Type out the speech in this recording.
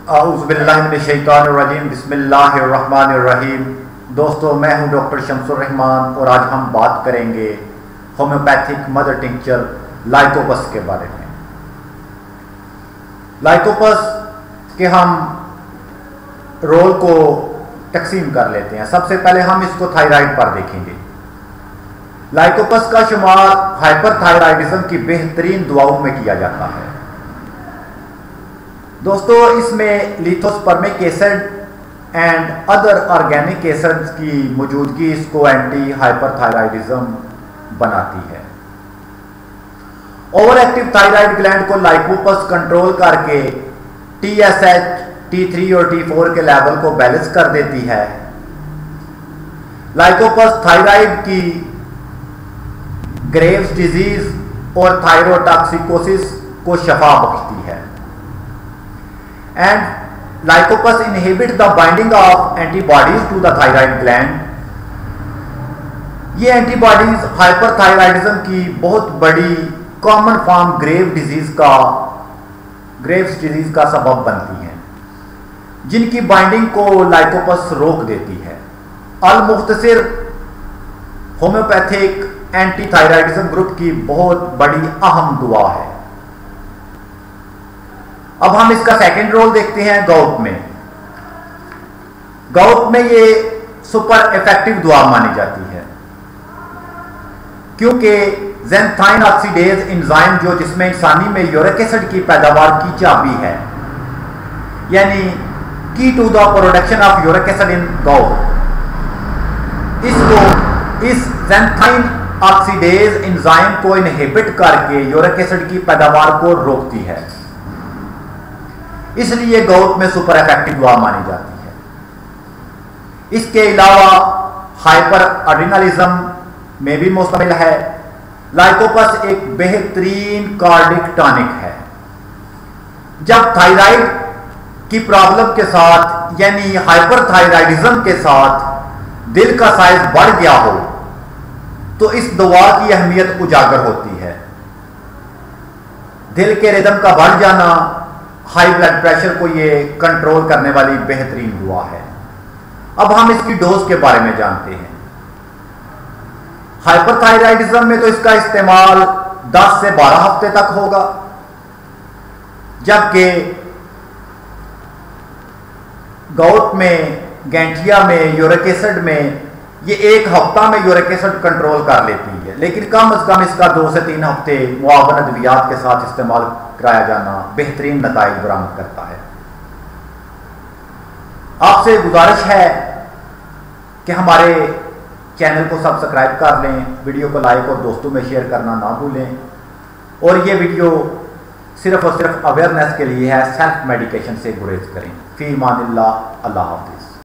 औज़ुबिल्लाहिमिनश्शैतानिर्रजीम बिस्मिल्लाहिर्रहमानिर्रहीम। दोस्तों, मैं हूं डॉक्टर शमसुर रहमान और आज हम बात करेंगे होम्योपैथिक मदर टिंक्चर लाइकोपस के बारे में। लाइकोपस के हम रोल को तकसीम कर लेते हैं। सबसे पहले हम इसको थायराइड पर देखेंगे। लाइकोपस का शुमार हाइपरथायराइडिज्म की बेहतरीन दुआओं में किया जाता है। दोस्तों, इसमें lithospermic acid and other organic acids की मौजूदगी इसको एंटी हाइपरथायराइडिज्म बनाती है। ओवर एक्टिव थायराइड ग्लैंड को लाइकोपस कंट्रोल करके TSH, T3 और T4 के लेवल को बैलेंस कर देती है। लाइकोपस थायराइड की ग्रेव्स डिजीज और थायरोटॉक्सिकोसिस को शफा बख्शती है। And lycopus inhibit the binding of antibodies to the thyroid gland. ये एंटीबॉडीज हाइपरथायराइडिज्म की बहुत बड़ी कॉमन फॉर्म ग्रेव्स डिजीज का सबब बनती हैं, जिनकी बाइंडिंग को लाइकोपस रोक देती है। अल मुख्तसर होम्योपैथिक एंटी थायराइडिज्म ग्रुप की बहुत बड़ी अहम दुआ है। अब हम इसका सेकंड रोल देखते हैं गाउट में। गाउट में ये सुपर इफेक्टिव दुआ मानी जाती है, क्योंकि ज़ैंथाइन ऑक्सीडेज एंजाइम जो जिसमें इंसानी में यूरिक एसिड की पैदावार की चाबी है, यानी की to the production of uric acid in gout, इस ज़ैंथाइन ऑक्सीडेज एंजाइम को इनहिबिट करके यूरिक एसिड की पैदावार को रोकती है। इसलिए गाउट में सुपर इफेक्टिव दुआ मानी जाती है। इसके अलावा हाइपर एड्रेनलिज्म में भी मुश्तमिल है। लाइकोपस एक बेहतरीन कार्डिक टॉनिक है। जब थायराइड की प्रॉब्लम के साथ यानी हाइपरथायराइडिज्म के साथ दिल का साइज बढ़ गया हो तो इस दवा की अहमियत उजागर होती है। दिल के रिदम का बढ़ जाना, हाई ब्लड प्रेशर को ये कंट्रोल करने वाली बेहतरीन दुआ है। अब हम इसकी डोज के बारे में जानते हैं। हाइपरथायराइडिज्म में तो इसका इस्तेमाल 10 से 12 हफ्ते तक होगा, जबकि गाउट में, गैंठिया में, यूरिक एसिड में ये 1 हफ्ता में यूरिक एसिड कंट्रोल कर लेती है। लेकिन कम से कम इसका 2 से 3 हफ्ते मुआवन अद्वियात के साथ इस्तेमाल कराया जाना बेहतरीन नताइज बरामद करता है। आपसे गुजारिश है कि हमारे चैनल को सब्सक्राइब कर लें, वीडियो को लाइक और दोस्तों में शेयर करना ना भूलें। और ये वीडियो सिर्फ और सिर्फ अवेयरनेस के लिए है। सेल्फ मेडिकेशन से गुरेज करें। फी मानिल्लाह। अल्लाह हाफिज।